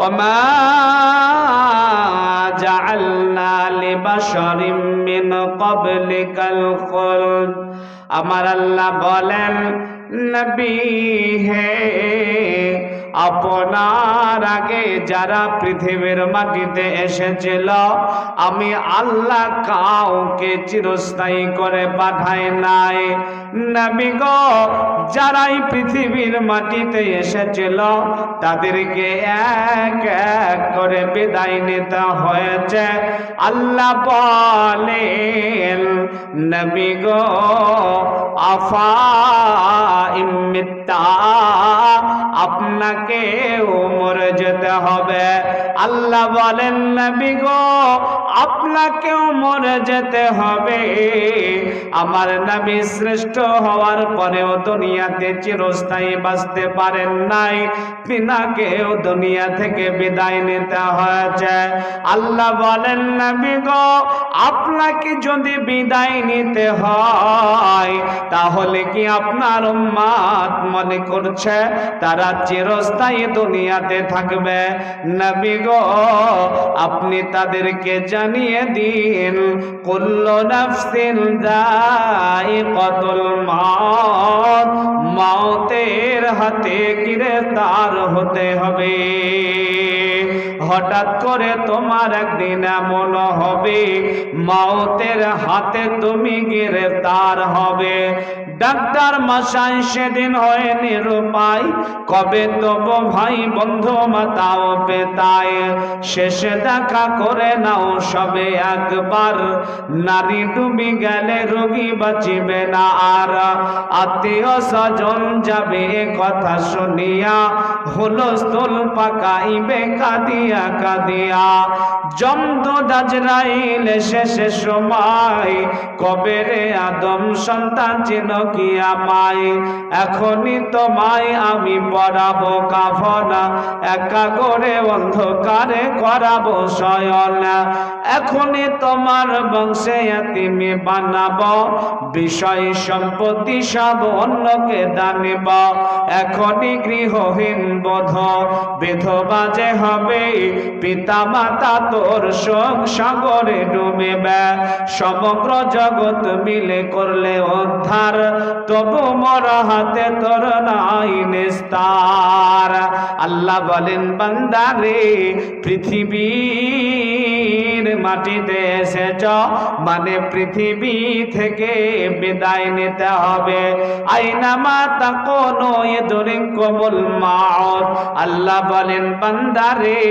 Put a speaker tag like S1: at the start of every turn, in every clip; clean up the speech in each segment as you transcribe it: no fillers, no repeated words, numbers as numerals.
S1: ওমা জাআলনা লিবাশারিম মিন ক্বাবলিকাল খুলদ। আমার আল্লাহ বলেন, নবী হে, আপনার আগে যারা পৃথিবীর মাটিতে এসেছিল আমি আল্লাহ কাউকে চিরস্থায়ী করে পাঠাই নাই। নবী গো, যারাই পৃথিবীর মাটিতে এসেছিল তাদেরকে এক এক করে বিদায় নিতে হয়েছে। আল্লাহ বলেন, নবী গো, আফা ইম্মিতা, আপনাকে মরে যেতে হবে। আল্লাহ বলেন, নবী গো, আপনাকেও মরে যেতে হবে। আমার নবী শ্রেষ্ঠ হওয়ার পরেও দুনিয়াতে চিরস্থায়ী বাঁচতে পারেন নাই, তিনাকেও দুনিয়া থেকে বিদায় নিতে হয়েছে। আল্লাহ বলেন, নবী গো, আপনাকে যদি বিদায় নিতে হয় তাহলে কি আপনার উম্মত মনে করছে তারা চিরস্থায়ী দুনিয়াতে থাকবে? নবী গো, আপনি তাদেরকে জানিয়ে দিন, কুল্লু নাফসিন যায়িকাতুল মাউত, মওতের হাতে গ্রেফতার হতে হবে। হঠাৎ করে তোমার একদিন এমন হবে মওতের হাতে তুমি গ্রেফতার হবে। ডাক্তার মশাই সেদিন হয় নিরুপায়, কবে তবু ভাই বন্ধু মাতাও পেতায়, শেষে দেখা করে নাও সবে একবার, নারী ডুবি গেলে রোগী বাঁচিবে না আর। আত্মীয় স্বজন যাবে কথা শুনিয়া, হুলস্থুল পাকাইবে কাঁদিয়া কাঁদিয়া। যমদূত আজরাইল শেষে সময়, কবে রে আদম সন্তান চিনো কি আমায়? এখনই তোমায় আমি পরাবো কাফন, একা করে অন্ধকারে করাবো শয়ন। এখনই তোমার বংশে এতিমি বানাবো, বিষয় সম্পত্তি সব অন্যকে দানিব। এখনই গৃহহীন বধ বিধবা যে হবে, পিতা মাতা তোর শোক সাগরে ডুবিবে। সমগ্র জগৎ মিলে করলে উদ্ধার, তবু মোর হাতে তোর নাই নিস্তার। আল্লাহ বলেন, বান্দারে, পৃথিবীর মাটিতে এসেছ মানে পৃথিবী থেকে বিদায় নিতে হবে। আইনামা তাকুনু ইদরিকুমুল মাউত। আল্লাহ বলেন, বান্দারে,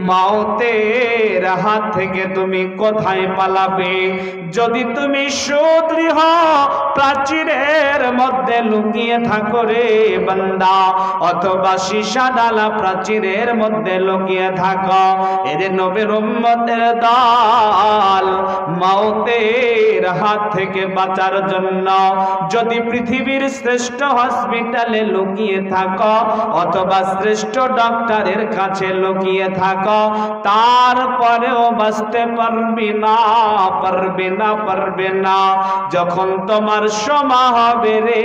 S1: মওতের হাত থেকে তুমি কোথায় পালাবে? যদি তুমি সুদৃঢ় প্রাচীরের মধ্যে লুকিয়ে থাকো রে বান্দা, অথবা সীসা ডালা প্রাচীরের মধ্যে লুকিয়ে থাকো, এর নবীর উম্মতের দল মওতের হাত থেকে বাঁচার জন্য যদি পৃথিবীর শ্রেষ্ঠ হসপিটালে লুকিয়ে থাকো অথবা শ্রেষ্ঠ ডক্টরের কাছে লুকিয়ে থাকো, তারপরেও বাঁচতে পারবি না, পারবে না, পারবে না। যখন তোমার সময় হবে রে,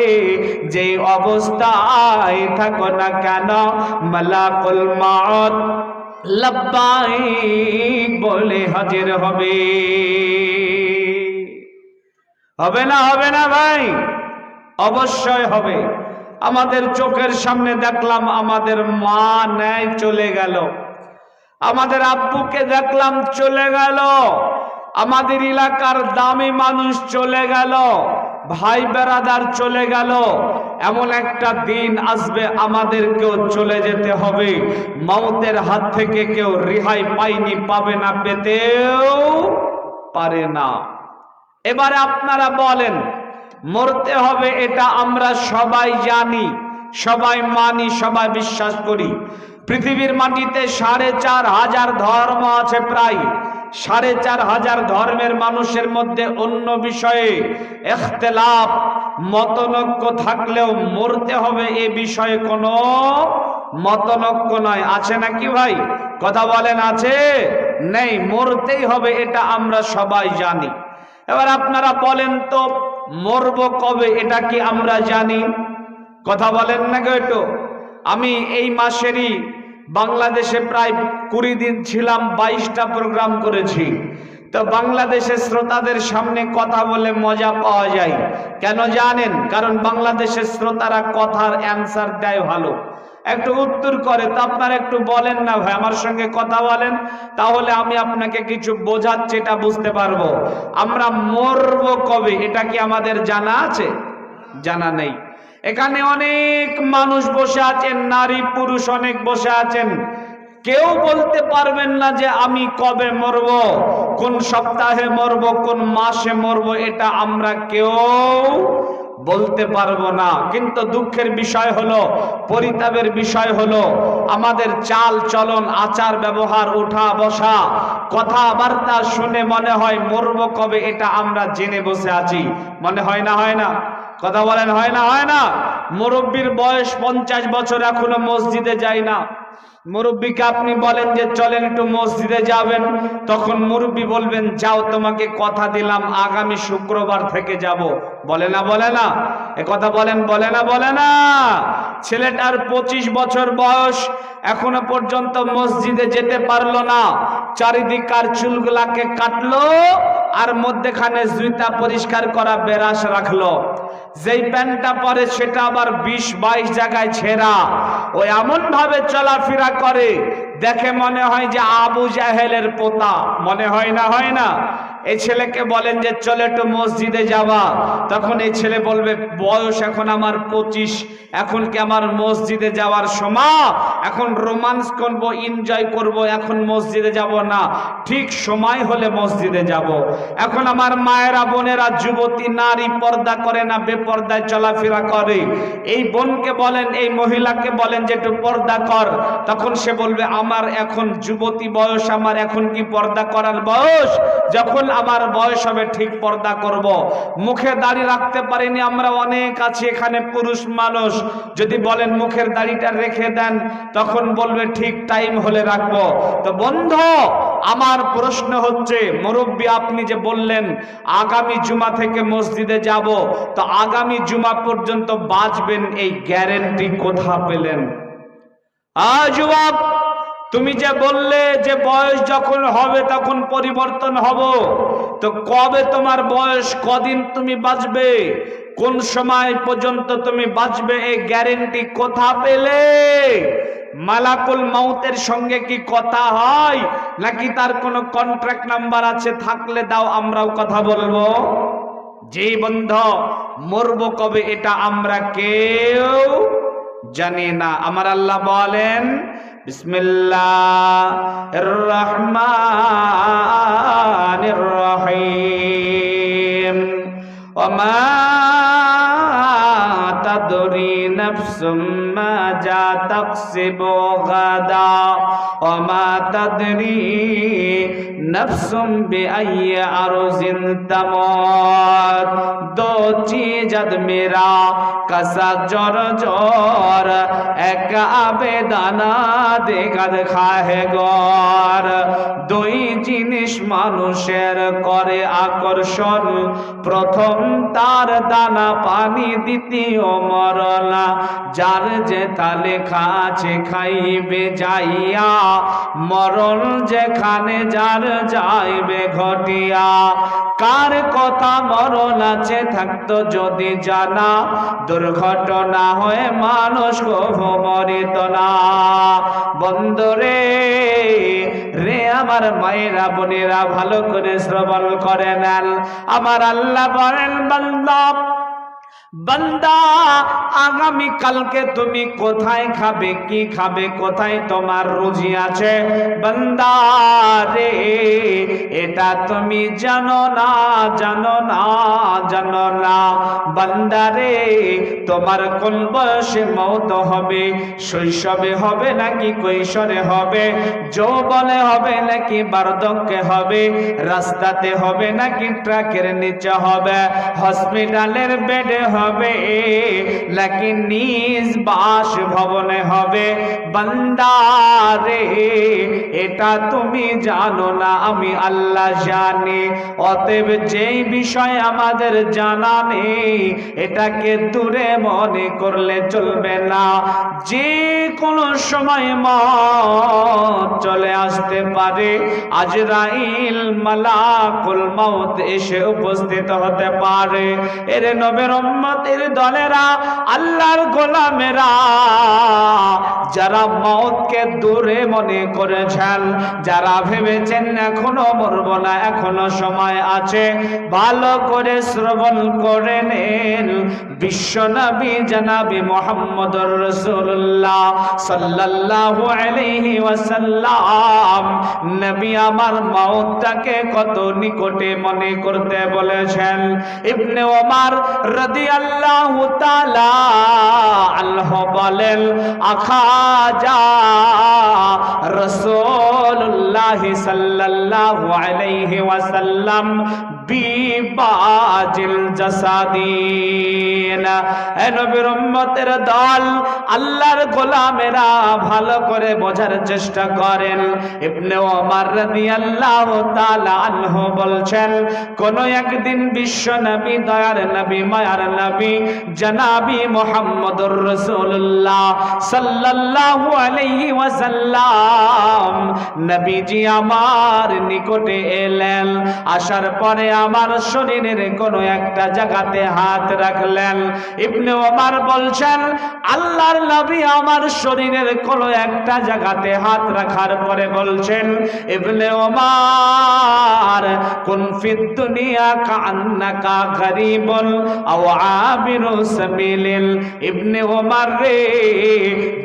S1: যে অবস্থায় থাকো না কেন, মালাকুল মউত লব্বাইক বলে হাজির হবে। হবে না? হবে না ভাই? অবশ্যই হবে। আমাদের চোখের সামনে দেখলাম আমাদের মা নাই চলে গেল, আমাদের আব্বুকে দেখলাম চলে গেল, আমাদের এলাকার দামি মানুষ চলে গেল, ভাই বেরাদার চলে গেল। এমন একটা দিন আসবে আমাদেরকেও চলে যেতে হবে। মওতের হাত থেকে কেউ রেহাই পায়নি, পাবে না, পেতেও পারে না। এবারে আপনারা বলেন, মরতে হবে এটা আমরা সবাই জানি, সবাই মানি, সবাই বিশ্বাস করি। পৃথিবীর মাটিতে ৪৫০০ ধর্ম আছে, প্রায় ৪৫০০ ধর্মের মানুষের মধ্যে অন্য বিষয়ে ইখতিলাফ মতনৈক্য থাকলেও মরতে হবে এ বিষয়ে কোনো মতনৈক্য নয়। আছে নাকি ভাই? কথা বলেন, আছে? নেই, মরতেই হবে এটা আমরা সবাই জানি। এবার আপনারা বলেন তো, মরবো কবে এটা কি আমরা জানি? কথা বলেন না গো একটু। আমি এই মাসেরই বাংলাদেশে প্রায় 20 দিন ছিলাম, 22টা প্রোগ্রাম করেছি। তো বাংলাদেশের শ্রোতাদের সামনে কথা বলে মজা পাওয়া যায়। কেন জানেন? কারণ বাংলাদেশের শ্রোতারা কথার অ্যান্সার দেয় ভালো, একটু উত্তর করে। তো আপনারা একটু বলেন না ভাই, আমার সঙ্গে কথা বলেন, তাহলে আমি আপনাকে কিছু বোঝাচ্ছি, এটা বুঝতে পারবো। আমরা মরবো কবে এটা কি আমাদের জানা আছে? জানা নেই। এখানে অনেক মানুষ বসে আছেন, নারী পুরুষ অনেক বসে আছেন, কেউ বলতে পারবেন না যে আমি কবে মরব, কোন সপ্তাহে মরব, কোন মাসে মরব, এটা আমরা কেউ বলতে পারবো না। কিন্তু দুঃখের বিষয় হলো, পরিতাপের বিষয় হলো, আমাদের চাল চলন, আচার ব্যবহার, ওঠা বসা, কথাবার্তা শুনে মনে হয় মরব কবে এটা আমরা জেনে বসে আছি। মনে হয় না? হয় না? কথা বলেন, হয় না? হয় না? মুরব্বীর বয়স 50 বছর, এখনো মসজিদে যায় না। মুরব্বীকে আপনি বলেন যে চলেন একটু মসজিদে যাবেন, তখন মুরব্বী বলবেন যাও, তোমাকে কথা দিলাম আগামী শুক্রবার থেকে যাব। বলে না? বলে না? এ কথা বলেন, বলে না? বলে না? ছেলেটার 25 বছর বয়স, এখনো পর্যন্ত মসজিদে যেতে পারলো না। চারিদিকার চুলগুলাকে কাটলো আর মধ্যেখানে জুতা পরিষ্কার করা বেরাস রাখলো। যেই প্যান্টটা পরে সেটা আবার 20-22 জায়গায় ছেঁড়া। ও এমন ভাবে চলাফেরা করে, দেখে মনে হয় যে আবু জাহেলের পোতা। মনে হয় না? হয় না? এই ছেলেকে বলেন যে চলে একটু মসজিদে যাওয়া, তখন এই ছেলে বলবে বয়স এখন আমার 25, এখন কি আমার মসজিদে যাওয়ার সময়? এখন রোমান্স করব, এনজয় করব, এখন মসজিদে যাব না, ঠিক সময় হলে মসজিদে যাব। এখন আমার মায়েরা, বোনেরা, যুবতী নারী পর্দা করে না, বেপর্দায় চলাফেরা করে। এই বোনকে বলেন, এই মহিলাকে বলেন যে একটু পর্দা কর, তখন সে বলবে আমার এখন যুবতী বয়স, আমার এখন কি পর্দা করার বয়স? যখন আমার বয়স হবে ঠিক পর্দা করব। মুখে দাড়ি রাখতে পারিনি আমরা অনেক আছি এখানে পুরুষ মানুষ, যদি বলেন মুখের দাড়িটা রেখে দেন, তখন বলবে ঠিক টাইম হলে রাখবো। তো বন্ধু, আমার প্রশ্ন হচ্ছে, মুরব্বী আপনি যে বললেন আগামী জুমা থেকে মসজিদে যাব, তো আগামী জুমা পর্যন্ত বাঁচবেন এই গ্যারেন্টি কোথা পেলেন? যুবক, তুমি যে বললে যে বয়স যখন হবে তখন পরিবর্তন হব, তো কবে তোমার বয়স, কদিন তুমি বাঁচবে, কোন সময় পর্যন্ত তুমি বাঁচবে, এই গ্যারেন্টি কোথা পেলে? মালাকুল মাউতের সঙ্গে কি কথা হয়, নাকি তার কোনো কন্ট্রাক্ট নাম্বার আছে? থাকলে দাও, আমরাও কথা বলবো। যে বন্ধু, মরবো কবে এটা আমরা কেউ জানি না। আমার আল্লাহ বলেন বিসমিল্লাহির রহমানির রহিম, ওমা তাদরি নাফসুম মাযা তাকসিবু গাদা, ওমা তাদরি নাফসুম বিআইয়ি আরজিন তামুত। দো চীজত মেরা কসা জর জর, এক আবেদানা দেখাদ খাহে গর। দুই জিনিস মানুষের করে আকর্ষণ, প্রথম তার দানা পানি, দ্বিতীয় মরলা। যার যেটা লেখা আছে খাইবে যাইয়া, মরণ যেখানে যার যাইবে ঘটিয়া। কার কথা মরণ আছে থাকতো যদি জানা, দুর্ঘটনা হয়ে মানুষ কভু মরিত না। বন্ধুরে রে, আমার মায়েরা, বোনেরা, ভালো করে শ্রবণ করে নেন। আমার আল্লাহ বলেন বান্দা, বান্দা আগামী কালকে তুমি কোথায় খাবে, কি খাবে, কোথায় তোমার রুজি আছে? বান্দা রে, এটা তুমি জানো না, জানো না, জানো না। বান্দা রে, তোমার কোন বয়সে মওত হবে? শৈশবে হবে নাকি কৈশোরে হবে? যৌবনে হবে নাকি বার্ধক্যে হবে? রাস্তাতে হবে নাকি ট্রাকের নিচে হবে? হসপিটালের বেডে হবে নাকি নিজ বাসভবনে হবে? বান্দা রে, এটা তুমি জানো না, আমি আল্লাহ জানি। অতএব যেই বিষয় আমাদের জানা নেই এটাকে দূরে মনে করলে চলবে না। যে কোনো সময় মওত চলে আসতে পারে, আজরাইল মালাকুল মউত এসে উপস্থিত হতে পারে। এর নবীর উম্মতের দলেরা, আল্লাহর গোলামেরা, যারা মওতকে দূরে মনে করেছেন, যারা ভেবেছেন এখনো মরব না, এখনো সময় আছে, ভালো করে শ্রবণ করে নেন। বিশ্বনবী জনাবি মুহাম্মদুর রাসূলুল্লাহ সাল্লাল্লাহু আলাইহি ওয়াসাল্লাম নবী আমার মওতটাকে কত নিকটে মনে করতে বলেছেন। ইবনে ওমর রাদিয়াল্লাহু তাআলা আনহু বলেন, আখাজা রাসূলুল্লাহ সাল্লাল্লাহু আলাইহি ওয়াসাল্লাম বিবাজিল জাসাদিন। এ নবীর উম্মতের দল, আল্লাহর গোলামেরা, ভালো করে বোঝার চেষ্টা করেন। ইবনে ওমর রাদিয়াল্লাহু তাআলা আনহু বলছেন, কোন একদিন বিশ্ব নবী, দয়ার নবী, মায়ার নবী জনাবি মুহাম্মদুর রাসূলুল্লাহ সাল্লাল্লাহু আলাইহি ওয়াসাল্লাম নবীজি আমার নিকটে এলেন। আসার পরে আমার শরীরের কোনো একটা জায়গাতে হাত রাখলেন। ইবনে ওমর বলছেন, আল্লাহর নবী আমার শরীরের কোনো একটা জায়গাতে হাত রাখার পরে বলছেন, ইবনে ওমর কুন ফিদ দুনিয়া কান্নাকা গরীবুন আও আবিরু সাবিলিন। ইবনে ওমর রে,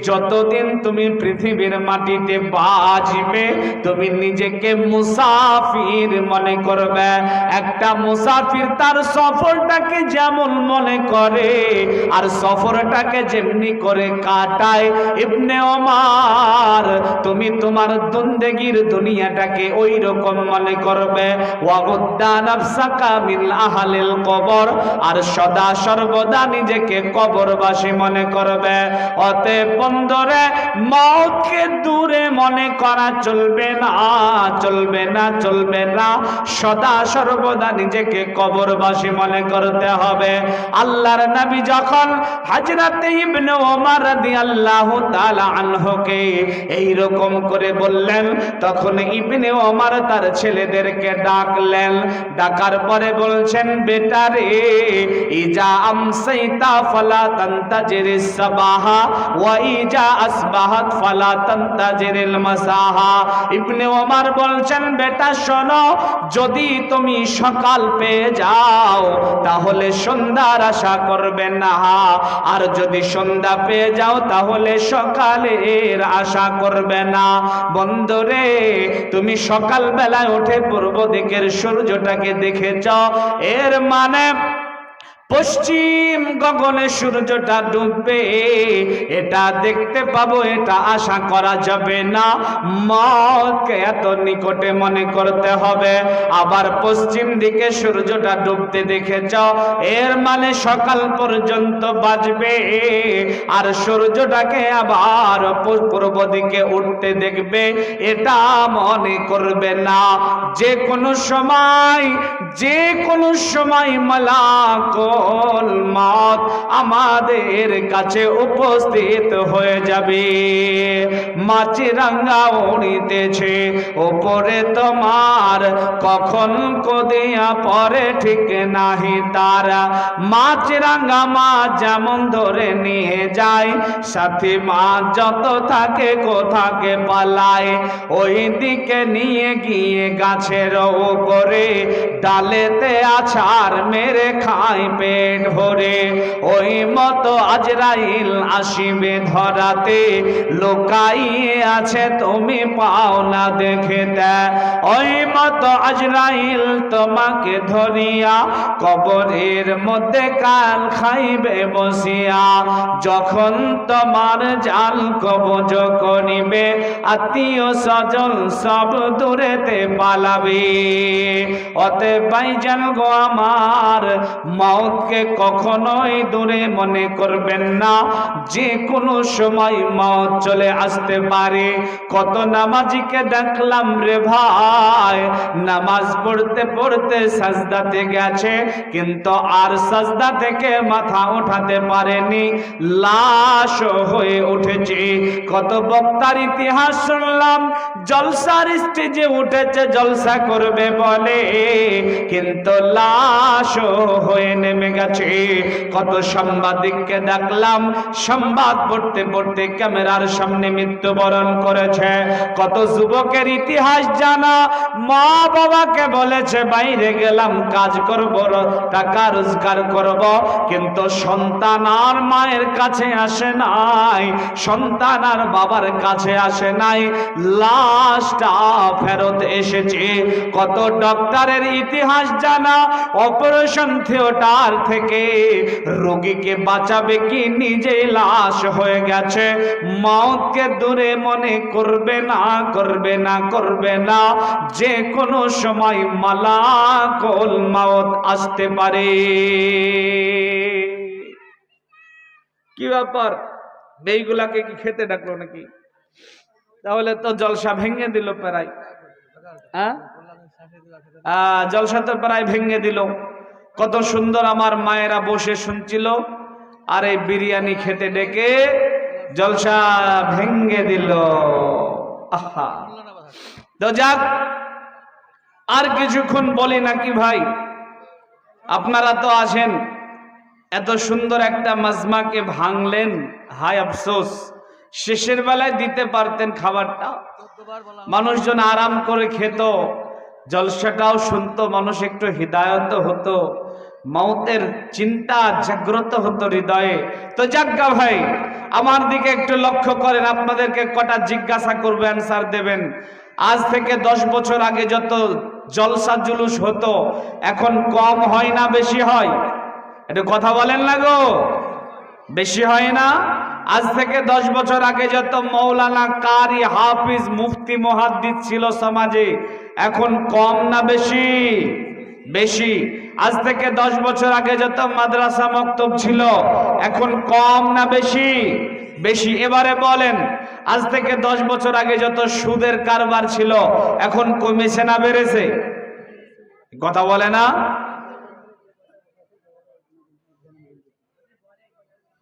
S1: যতদিন তুমি পৃথিবীর মাটিতে বাঁচবে তুমি নিজেকে মুসাফির মনে করবে। একটা মুসাফির তার সফরটাকে যেমন মনে করে আর সফরটাকে যেমনি করে কাটায়, ইবনে ওমর তুমি তোমার জিন্দেগির দুনিয়াটাকে ওই রকম মনে করবে। ওয়াগুদ্দা নাফসাকা মিন আহলিল কবর, আর সদা সর্বদা নিজেকে কবরবাসী মনে করবে। অতএব বন্ধুরে, মওতকে দূরে মনে করা চলবে না, চলবে না, চলবে না। সদা সর্বদা নিজেকে কবরবাসী মনে করতে হবে। আল্লাহর নবী যখন হযরত ইবনে ওমর রাদিয়াল্লাহু তাআলা আনহুকে এই রকম করে বললেন, তখন ইবনে ওমর তার ছেলেদেরকে ডাকলেন। ডাকার পরে বলছেন, বেটা রে, ইজা আমসাইতা ফালা তানতাজিরিস সাবাহা ওয়া ইজা আসবাহাত ফালা তানতাজিরিল মাসাহা। ইবনে ওমর বলছেন, বেটা শোনো, যদি তুমি সকাল পেয়ে যাও তাহলে সন্ধ্যার আশা করবে না, আর যদি সন্ধ্যা পেয়ে যাও তাহলে সকালের আশা করবে না। বন্ধুরে, তুমি সকাল বেলায় উঠে পূর্ব দিকের সূর্যটাকে দেখেছ, এর মানে পশ্চিম গগনে সূর্যটা ডুববে, এটা দেখতে পাবো, এটা আশা করা যাবে না। মওতকে এত নিকটে মনে করতে হবে। আবার পশ্চিম দিকে সূর্যটা ডুবতে দেখেছ, এর মানে সকাল পর্যন্ত বাজবে, আর সূর্যটাকে আবার পূর্ব দিকে উঠতে দেখবে, এটা মনে করবে না। যে কোনো সময়, যে কোনো সময় মালাকুল মওত আমাদের কাছে উপস্থিত হয়ে যাবে। মাছরাঙা উড়িতেছে উপরে তোমার, কখন কদিয়া পরে ঠিক নাহি তারা। মাছরাঙা মাছ যেমন ধরে নিয়ে যায়, সাথী মাছ যত থাকে কোথাকে পালায়, ওই দিকে নিয়ে গিয়ে গাছের উপরে ডালেতে আছাড় মেরে খায় পেট ভরে। ওই মতো আজরাইল আসিবে ধরাতে, লোকাইয়ে আছে তুমি পাও না দেখিতে। ওই মতো আজরাইল তোমাকে ধরিয়া কবরের মধ্যে কাল খাইবে বসিয়া। যখন তোমার জাল কবজ করিবে, আত্মীয় স্বজন সব দূরেতে পালাবে। অতএব ভাইজান গো আমার, মওত মওতকে কখনোই দূরে মনে করবেন না, যে কোনো সময় মওত চলে আসতে পারে। কত নামাজিকে দেখলাম রে ভাই, নামাজ পড়তে পড়তে সাজদাতে গেছে, কিন্তু আর সাজদা থেকে মাথা উঠাতে পারেনি, লাশ হয়ে উঠেছে। কত বক্তার ইতিহাস শুনলাম, জলসার স্টেজে উঠেছে, জলসা করবে বলে, কিন্তু লাশ হয়ে নেমে গেছে। কত সাংবাদিককে দেখলাম, সংবাদ পড়তে পড়তে ক্যামেরার সামনে মৃত্যুবরণ করেছে। কত যুবকের ইতিহাস জানা, মা বাবাকে বলেছে বাইরে গেলাম কাজ করব, টাকা রোজগার করব, কিন্তু সন্তান আর মায়ের কাছে আসে নাই, সন্তান আর বাবার কাছে আসে নাই, লাশটা ফেরত এসেছে। কত ডক্টরের ইতিহাস জানা, অপারেশন থিয়েটার থেকে রোগীকে বাঁচাবে কি নিজেই লাশ হয়ে গেছে। মওতকে দূরে মনে করবে না, করবে না, করবে না, যে কোনো সময় মালাকুল মওত আসতে পারে। কি ব্যাপার, এইগুলাকে কি খেতে ডাকলো নাকি? তাহলে তো জলসা ভেঙে দিল প্রায়। জলসা তো প্রায় ভেঙে দিল। কত সুন্দর আমার মায়েরা বসে শুনছিল, আর এই বিরিয়ানি খেতে ডেকে জলসা ভেঙে দিল। আহা, তো যাক, আর কিছুক্ষণ বলি নাকি ভাই? আপনারা তো আছেন, এত সুন্দর একটা মাজমাকে ভাঙলেন, হায় আফসোস, শেষের বেলায় দিতে পারতেন খাবারটা, মানুষজন আরাম করে খেত, জলসাটাও শুনতো, মানুষ একটু হৃদায়ত হতো, মওতের চিন্তা জাগ্রত হতো হৃদয়ে। তো যাজ্ঞা ভাই, আমার দিকে একটু লক্ষ্য করেন, আপনাদেরকে কটা জিজ্ঞাসা করবে, অ্যান্সার দেবেন। আজ থেকে 10 বছর আগে যত জলসা জুলুস হতো, এখন কম হয় না বেশি হয়? একটু কথা বলেন না গো, বেশি হয় না? আজ থেকে 10 বছর আগে যত মৌলানা, কারি, হাফিজ, মুফতি, মুহাদ্দিস ছিল সমাজে, এখন কম না বেশি? বেশি। আজ থেকে 10 বছর আগে যত মাদ্রাসা মক্তব ছিল, এখন কম না বেশি? বেশি। এবারে বলেন, আজ থেকে 10 বছর আগে যত সুদের কারবার ছিল, এখন কমেছে না বেড়েছে? কথা বলে না?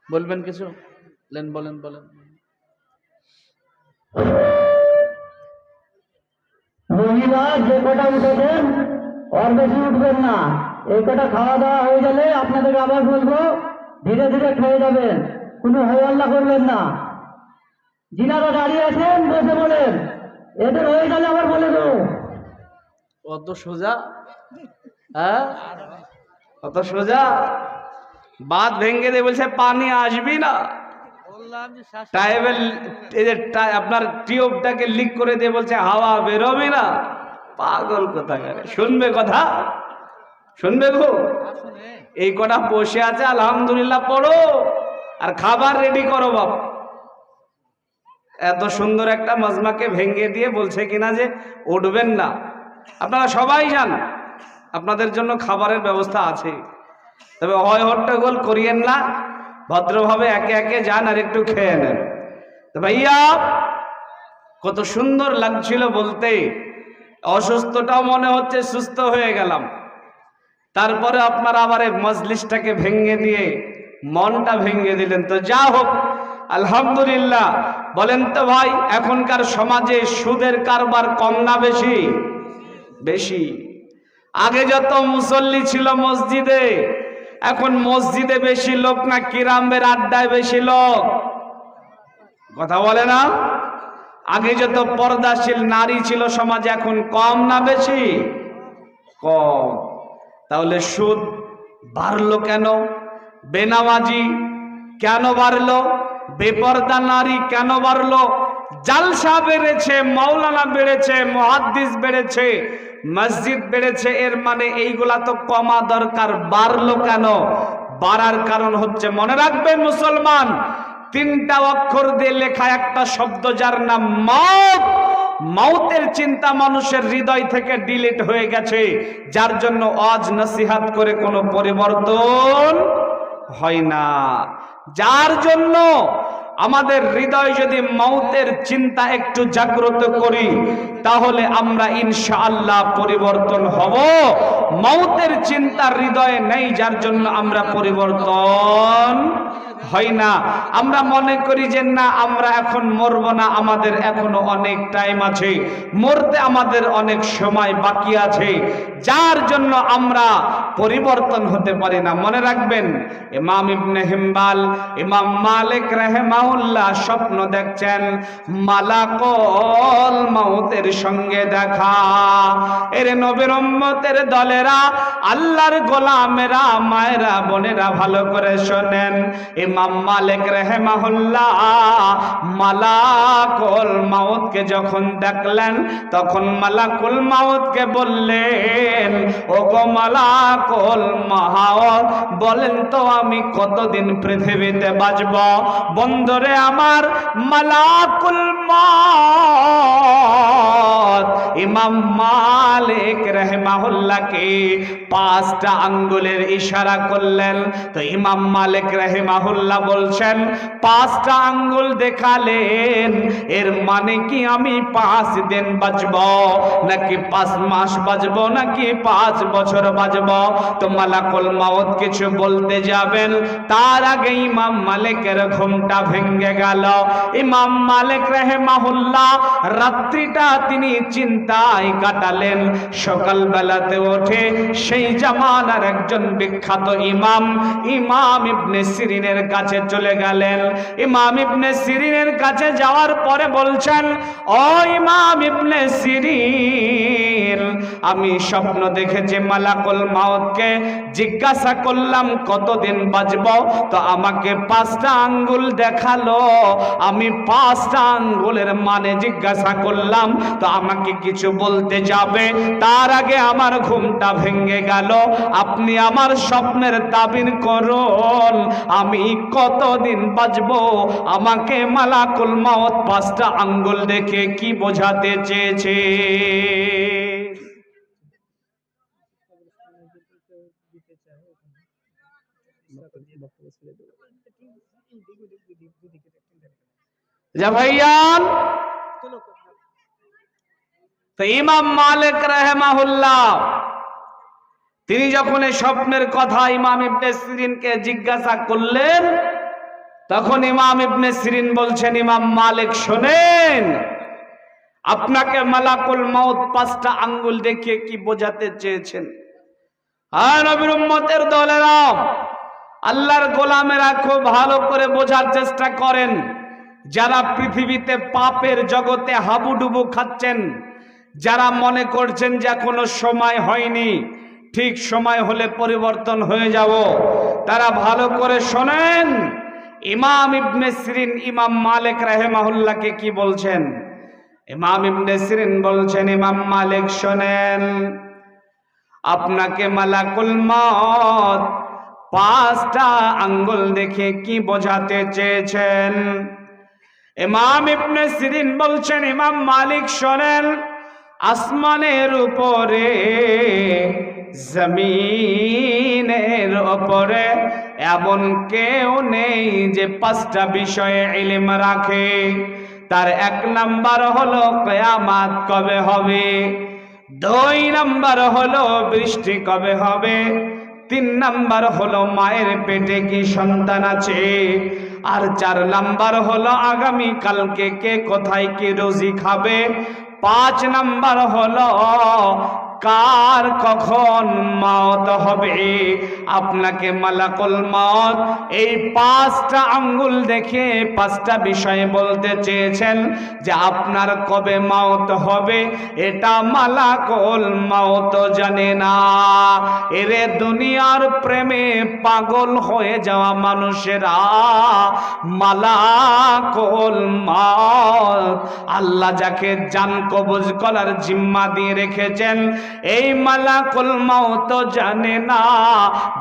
S1: বলবেন কিছু? বলেন বলেন।
S2: মহিলা যে কটা উঠেছেন, আর বেশি উঠবেন না। এই কটা খাওয়া দাওয়া হয়ে গেলে আপনাদের আবার বলবো, ধীরে ধীরে খেয়ে যাবেন, কোনো হইহল্লা করবেন না। যিনারা দাঁড়িয়ে আছেন বসে বলেন, এদের হয়ে গেলে আবার বলে দেবো।
S1: অত সোজা? হ্যাঁ, অত সোজা? বাঁধ ভেঙে দিয়ে বলছে পানি আসবি না, আপনার টিউবটাকে লিক করে দিয়ে বলছে হাওয়া বেরোবে না। পাগল কোথাকার, শুনবে কথা? শুনবে গো? এই কটা বসে আছে, আলহামদুলিল্লাহ পড়ো আর খাবার রেডি করো বাপ। এত সুন্দর একটা মাজমাকে ভেঙে দিয়ে বলছে কিনা যে উঠবেন না। আপনারা সবাই যান, আপনাদের জন্য খাবারের ব্যবস্থা আছে, তবে হয় হট্টগোল করিয়েন না, ভদ্রভাবে একে একে যান আর একটু খেয়ে নেন। তো ভাইয়া, কত সুন্দর লাগছিল বলতে, অসুস্থটাও মনে হচ্ছে সুস্থ হয়ে গেলাম। তারপরে আপনারা আবার এই মজলিসটাকে ভেঙে দিয়ে মনটা ভেঙে দিলেন। তো যা হোক, আলহামদুলিল্লাহ। বলেন তো ভাই, এখনকার সমাজে সুদের কারবার কম না বেশি? বেশি। আগে যত মুসল্লি ছিল মসজিদে, এখন মসজিদে বেশি লোক না কিরামের আড্ডায় বেশি লোক? কথা বলে না? আগে যত পর্দাশীল নারী ছিল সমাজে, এখন কম না বেশি? কম। তাহলে সুদ বাড়লো কেন? বেনামাজি কেন বাড়লো? বেপর্দা নারী কেন বাড়লো? জালসা বেড়েছে, মাওলানা বেড়েছে, মুহাদ্দিস বেড়েছে, মসজিদ বেড়েছে, এর মানে এইগুলা তো কমা দরকার, বাড়লো কেন? বাড়ার কারণ হচ্ছে, মনে রাখবেন মুসলমান, 3টা অক্ষর দিয়ে লেখা একটা শব্দ, যার নাম মওত। মাউতের চিন্তা মানুষের হৃদয় থেকে ডিলিট হয়ে গেছে, যার জন্য ওয়াজ নসিহত করে কোনো পরিবর্তন হয় না। যার জন্য আমাদের হৃদয় যদি মাউতের চিন্তা একটু জাগ্রত করি, তাহলে আমরা ইনশাআল্লাহ পরিবর্তন হব। মাউতের চিন্তা হৃদয়ে নেই, যার জন্য আমরা পরিবর্তন হয় না। আমরা মনে করি যে না, আমরা এখন মরব না, আমাদের এখনো অনেক টাইম আছে, মরতে আমাদের অনেক সময় বাকি আছে, যার জন্য আমরা পরিবর্তন হতে পারি না। মনে রাখবেন, ইমাম ইবনে হিম্বাল, ইমাম মালিক রাহিমাহুল্লাহ স্বপ্ন দেখছেন মালাকুল মাউতের সঙ্গে দেখা। এর নবীর উম্মতের দলেরা, আল্লাহর গোলামেরা, মায়েরা, বোনেরা ভালো করে শোনেন। ইমাম মালিক রাহিমাহুল্লাহ মালাকুল মাউতকে যখন দেখলেন, তখন মালাকুল মাউতকে বললেন, ও গো মালাকুল মাউত, বলেন তো আমি কতদিন পৃথিবীতে বাঁচব? বন্ধুরে আমার, মালাকুল মাউত ইমাম মালিক রাহিমাহুল্লাহকে 5টা আঙ্গুলের ইশারা করলেন। তো ইমাম মালিক রাহিমাহুল্লাহ বলছেন, 5টা আঙ্গুল দেখালেন, এর মানে কি আমি 5 দিন বাঁচব, নাকি 5 মাস বাঁচব, নাকি 5 বছর বাঁচব? তো মালাকুল মাউত কিছু বলতে যাবেন, তার আগে ইমাম মালিকের ঘুমটা ভেঙে গেল। ইমাম মালিক রাহিমাহুল্লাহ রাত্রিটা তিনি চিন্তায় কাটালেন। সকালবেলাতে ওঠে সেই জামানার একজন বিখ্যাত ইমাম, ইমাম ইবনে সিরিনের কাছে চলে গেলেন। ইমাম ইবনে সিরিনের কাছে যাওয়ার পরে বলছেন, ও ইমাম ইবনে সিরিন, আমি স্বপ্ন দেখেছি মালাকুল মাউতকে জিজ্ঞাসা করলাম কতদিন বাঁচব, তো আমাকে 5টা আঙ্গুল দেখালো। আমি 5টা আঙ্গুলের মানে জিজ্ঞাসা করলাম, তো আমাকে কিছু বলতে যাবে, তার আগে আমার ঘুমটা ভেঙে গেল। আপনি আমার স্বপ্নের তাবির করুন, আমি কতদিন বাঁচব? আমাকে মালাকুল মাউত 5টা আঙ্গুল দেখে কি বোঝাতে চেয়েছে? যা ভাইয়ান, তো ইমাম মালিক রাহিমাহুল্লাহ তিনি যখন এই স্বপ্নের কথা ইমাম ইবনে সিরিনকে জিজ্ঞাসা করলেন, তখন ইমাম ইবনে সিরিন বলছেন, ইমাম মালিক শোনেন, আপনাকে মালাকুল মাউত 5টা আঙ্গুল দেখিয়ে কি বোঝাতে চেয়েছেন? আর নবীর উম্মতের দলেরা, আল্লাহর গোলামেরা খুব ভালো করে বোঝার চেষ্টা করেন। যারা পৃথিবীতে পাপের জগতে হাবুডুবু খাচ্ছেন, যারা মনে করছেন যে এখনো সময় হয়নি, ঠিক সময় হলে পরিবর্তন হয়ে যাব, তারা ভালো করে শোনেন ইমাম ইবনে সিরিন ইমাম মালিক রাহিমাহুল্লাহকে কি বলছেন। ইমাম ইবনে সিরিন বলছেন, ইমাম মালিক শোনেন, আপনাকে মালাকুল মাউত 5টা আঙ্গুল দেখে কি বোঝাতে চেয়েছেন? ইমাম ইবনে সিরিন বলছেন, ইমাম মালিক শোনেন, আসমানের উপরে, জমিনের উপরে এমন কেউ নেই যে 5টা বিষয়ে ইলম রাখে। তার 1 নাম্বার হলো কিয়ামত কবে হবে, 2 নাম্বার হলো বৃষ্টি কবে হবে, 3 নাম্বার হলো মায়ের পেটে কি সন্তান আছে, আর 4 নাম্বার হলো আগামী কালকে কে কোথায় কি রুজি খাবে, 5 নাম্বার হলো কার কখন মওত হবে। আপনাকে মালাকুল মওত এই 5টা আঙ্গুল দেখে 5টা বিষয় বলতে চেয়েছেন যে আপনার কবে মওত হবে, এটা মালাকুল মওত জানে না। এরে দুনিয়ার প্রেমে পাগল হয়ে যাওয়া মানুষেরা মালাকুল মওত, আল্লাহ যাকে জান কবজ করার জিম্মা দিয়ে রেখেছেন, এই মালাকুল মাউত জানে না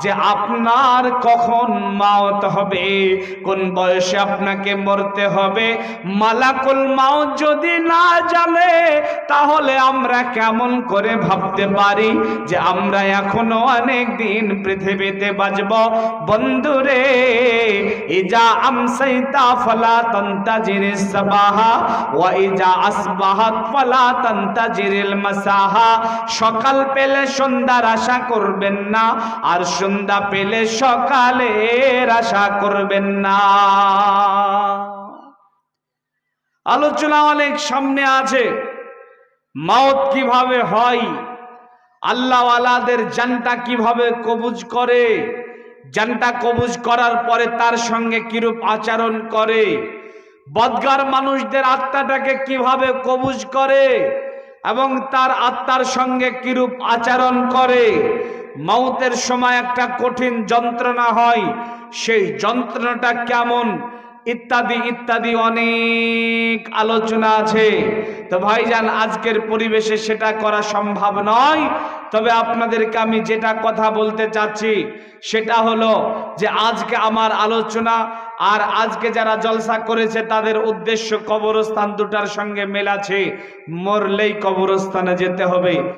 S1: যে আপনার কখন মাউত হবে, কোন বয়সে আপনাকে মরতে হবে। মালাকুল মাউত যদি না জানে তাহলে আমরা কেমন করে ভাবতে পারি যে আমরা এখনো অনেক দিন পৃথিবীতে বাঁচব? বন্ধুরে, ইজা আমসাইতা ফালা তান্তাজিরিস সাবাহা ওয়া ইজা আসবাহাত ফালা তান্তাজিরিল মাসাহা। সকাল পেলে সন্ধ্যার আশা করবেন না, আর সন্ধ্যা পেলে সকালের আশা করবেন না। আলোচনা অনেক সামনে আছে। মাউত কিভাবে হয়, আল্লাহওয়ালাদের জানটা কিভাবে কবুজ করে, জানটা কবুজ করার পরে তার সঙ্গে কিরূপ আচরণ করে, বদগার মানুষদের আত্মাটাকে কিভাবে কবুজ করে এবং তার আত্মার সঙ্গে কিরূপ আচরণ করে। মাউতের সময় একটা কঠিন যন্ত্রণা হয়, সেই যন্ত্রণাটা কেমন ইত্যাদি ইত্যাদি অনেক আলোচনা আছে। তো ভাইজান, আজকের পরিবেশে সেটা করা সম্ভব নয়। তবে আপনাদেরকে আমি যেটা কথা বলতে চাচ্ছি সেটা হলো যে আজকে আমার আলোচনা আর আজকে যারা জলসা করেছে তাদের উদ্দেশ্য কবরস্থান দুটার সঙ্গে মেল আছে। মরলেই কবরস্থানে যেতে হবে।